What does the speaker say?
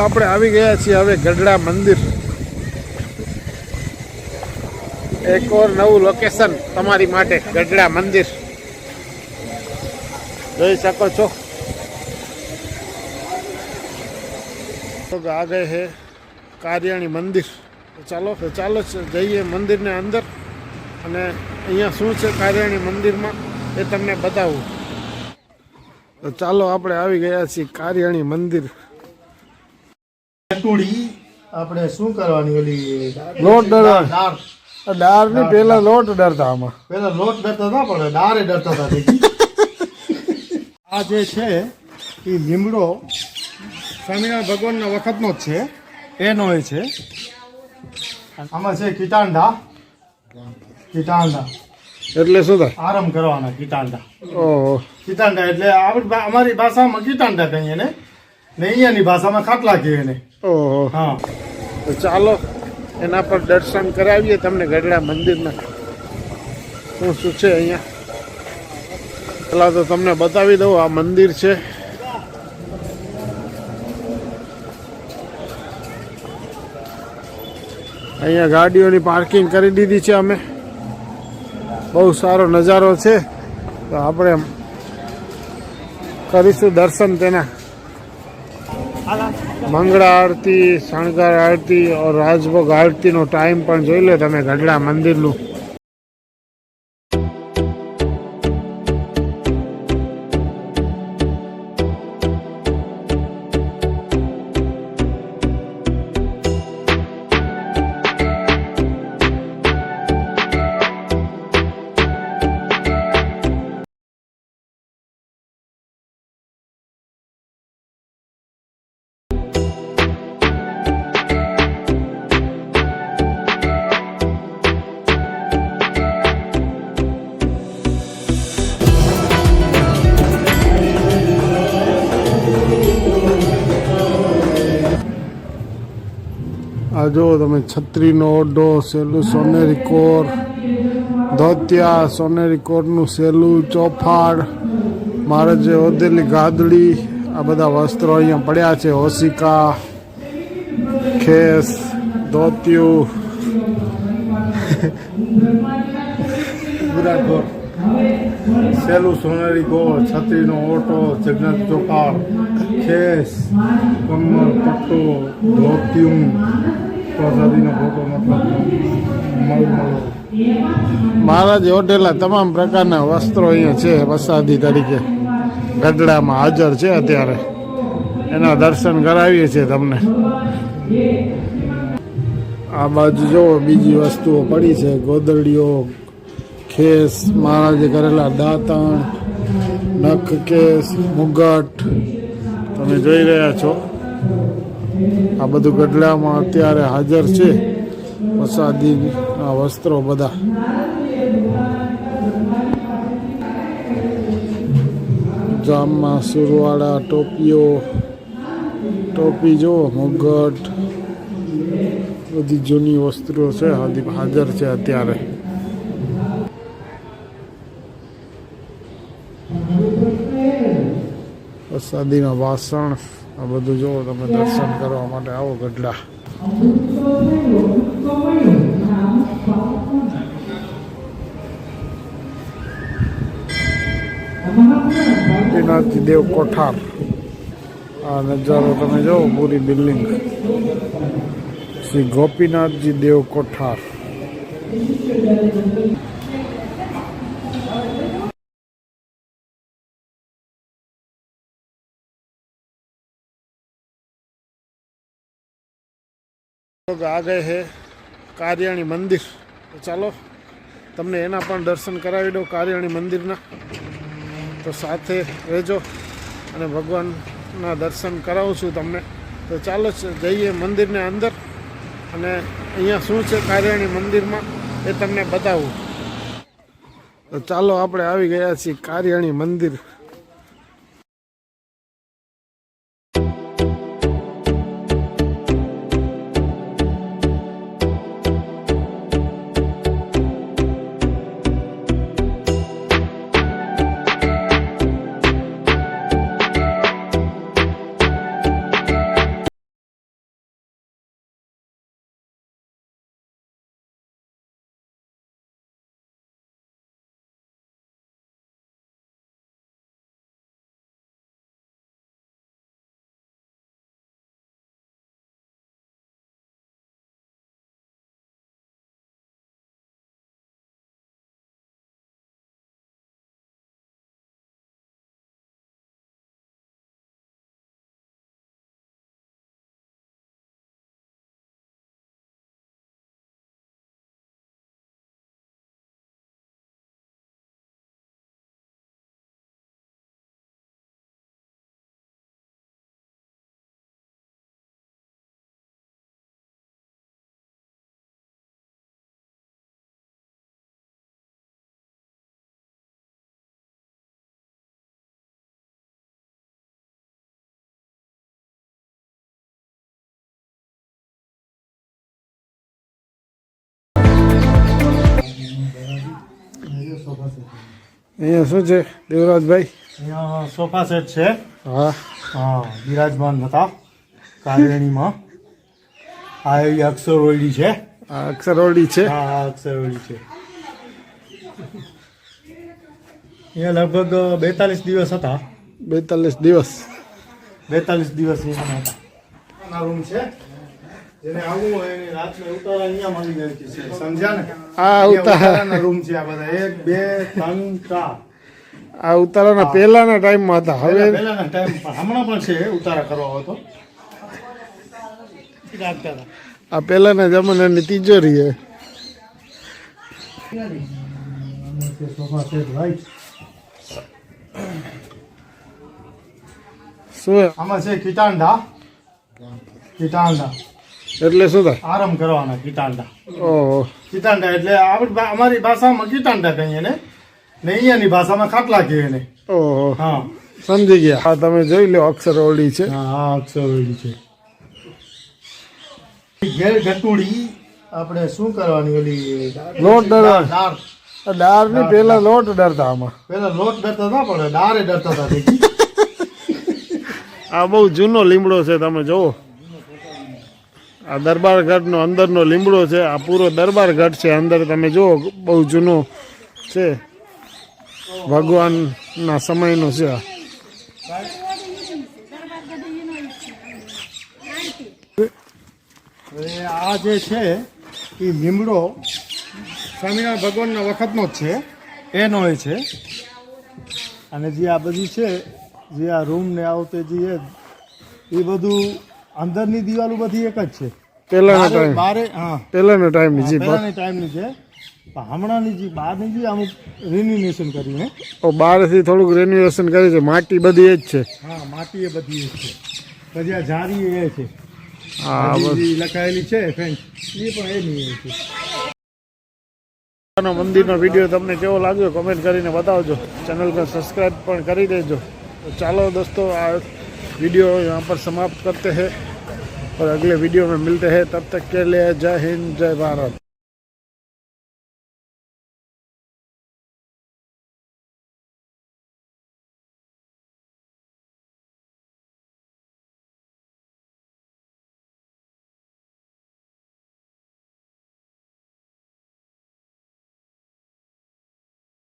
આપણે આવી ગયા છીએ હવે ગઢડા મંદિર. એક ઓર નવું લોકેશન તમારી માટે ગઢડા મંદિર જોઈ શકો છો. તો આ ગए હે કારિયાણી મંદિર. ચાલો જઈએ મંદિરને અંદર અને અહીંયા શું છે કારિયાણી મંદિરમાં એ તમને બતાવું. તો ચાલો આપણે આવી ગયા છીએ કારિયાણી મંદિર. આપણે શું કરવાની ઓલી લોટ ડરતા ડાર ની પેલા લોટ ડરતા આમાં પેલા લોટ ડરતા હતા પણ ડારે ડરતા હતા. આ જે છે એ લીમડો સ્વામિનારાયણ ભગવાનના વખતનો જ છે, એનો એ છે. આમાં છે કીટાંડા એટલે શું થાય? આરામ કરવાના કીટાંડા. ઓહો, કીટાંડા એટલે અમારી ભાષામાં કીટાંડા કહીએ ને અહીંયાની ભાષામાં ખાટલા કહીએ ને. ઓહો, હા. તો ચાલો એના પર દર્શન કરાવીએ તમને ગઢડા મંદિરના. શું છે અહીંયા પેલા તો તમને બતાવી દઉં. આ મંદિર છે. અહીંયા ગાડીઓની પાર્કિંગ કરી દીધી છે અમે. બહુ સારો નજારો છે. તો આપણે કરીશું દર્શન તેના. મંગળા આરતી, શણગાર આરતી और રાજભોગ આરતીનો ટાઈમ પણ જોઈ લો તમે ગઢડા મંદિરનું. આ જુઓ તમે છત્રીનો ઓઢો, સેલું સોનેરી કોર, ધોતિયા સોનેરી કોરનું સેલું, ચોફાડ, મહારાજે ઓઢેલી ગાદડી, આ બધા વસ્ત્રો અહીંયા પડ્યા છે. ઓશિકા, ખેસ, ધોતિયું, સેલું સોનેરી ગોળ, છત્રીનો ઓટો, જગન્નાથ ચોપાડ, ખેસ, કમર, પટ્ટો, ધોતિયું, પ્રસાદીનો ફોટો મતલબ મહારાજે ઓઢેલા તમામ પ્રકારના વસ્ત્રો અહીંયા છે. પ્રસાદી તરીકે ગઢડામાં હાજર છે અત્યારે. એના દર્શન કરાવીએ છીએ તમને. આ બાજુ જુઓ બીજી વસ્તુઓ પડી છે. ગોદડીઓ, ખેસ, મહારાજે કરેલા દાંતણ, નખ કેસ, મુગટ તમે જોઈ રહ્યા છો. આ બધું ગઢડામાં અત્યારે હાજર છે. પ્રસાદીના વસ્ત્રો બધા. જામમાં સુરવાળા, ટોપી જુઓ, મુગટ, બધી જૂની વસ્તુઓ છે હાજર છે અત્યારે. પ્રસાદીના વાસણ આ બધું જુઓ તમે. દર્શન કરવા માટે આવો ગઢડા. ગોપીનાથજી દેવ કોઠાર. આ નજારો તમે જુઓ. પૂરી બિલ્ડિંગ શ્રી ગોપીનાથજી દેવ કોઠાર. આ ગए હે કારિયાણી મંદિર. ચાલો તમને એના પણ દર્શન કરાવી દઉં કારિયાણી મંદિરના. તો સાથે રહેજો અને ભગવાનના દર્શન કરાવું છું તમને. તો ચાલો જઈએ મંદિરને અંદર અને અહીંયા શું છે કારિયાણી મંદિરમાં એ તમને બતાવું. તો ચાલો આપણે આવી ગયા છીએ કારિયાણી મંદિર. અહીંયા શું છે દેવરાજભાઈ? અહીંયા સોફા સેટ છે. હા, હા, બિરાજમાન હતા કાર્યણીમાં. આ એવી અક્ષરવડી છે. આ અક્ષરવડી છે. હા, આ અક્ષરવડી છે. અહીંયા લગભગ 42 દિવસ હતા. 42 દિવસ. 42 દિવસ અહીંયા હતા. આ રૂમ છે. જેને આવવું હોય એની રાતને ઉતારા અહીંયા મળી જાય છે. સમજ્યા ને? આ ઉતારાના રૂમ છે આ બધા. 1 2 3 4. આ ઉતારાના પહેલાના ટાઈમમાં હતા. હવે પહેલાના ટાઈમ હમણાં પણ છે ઉતારા કરવા હોય તો રાખતા હતા. આ પહેલાના જમાનાની તિજોરી છે. Sofa set right. શું આમાં છે કિટાંડા. કિટાંડા એટલે શું થાય? આરામ કરવાના કિટાંડા. ઓહો, કિટાંડા એટલે અમારી ભાષામાં કિટાંડા કહીએ ને અહીંયાની ભાષામાં ખાટલા કહીએ ને. ઓહો, હા, સમજી ગયા. હા, તમે જોઈ લો અક્ષરવડી છે. હા, આ અક્ષરવડી છે. ઘેર ઘટુડી આપણે શું કરવાની ઓલી લોટ ડરવા. દાળ. દાળ ની પેલા લોટ ડરતા આમાં. પેલા લોટ ડરતા હતા પણ દાળે ડરતા હતા દેખી. આ બહુ જૂનો લીમડો છે, તમે જોવો. આ દરબારગઢનો અંદરનો લીમડો છે. આ પૂરો દરબારગઢ છે. અંદર તમે જુઓ, બહુ જૂનો છે. ભગવાનના સમયનો છે. આ હવે આ જે છે એ લીમડો સ્વામિનારાયણ ભગવાનના વખતનો જ છે. એનો એ છે. અને જે આ બધી છે, જે આ રૂમ ને આવતે જે એ બધું અંદરની દિવાલો બધી એક જ છે. પહેલાના ટાઈમ, બારે હા પહેલાના ટાઈમની જી. પહેલાની ટાઈમની છે. પણ હમણાંની જે બહારની જે અમુક રિન્યુએશન કરીને. બહારથી થોડુંક રેન્યુએશન કરી છે. માટી બધી એ જ છે. હા, માટી એ બધી એ છે. પછી આ જારી એ છે. હા, બસ. બધી લખાયેલી છે ફ્રેન્ડ, એ પણ એની છે. મંદિરનો વિડીયો તમને કેવો લાગ્યો કમેન્ટ કરીને બતાવજો. ચેનલ પર સब्सक्राइब પણ કરી દેજો. तो चलो दोस्तों, आ वीडियो यहाँ पर समाप्त करते हैं और अगले वीडियो में मिलते हैं. तब तक के लिए जय हिंद, जय भारत.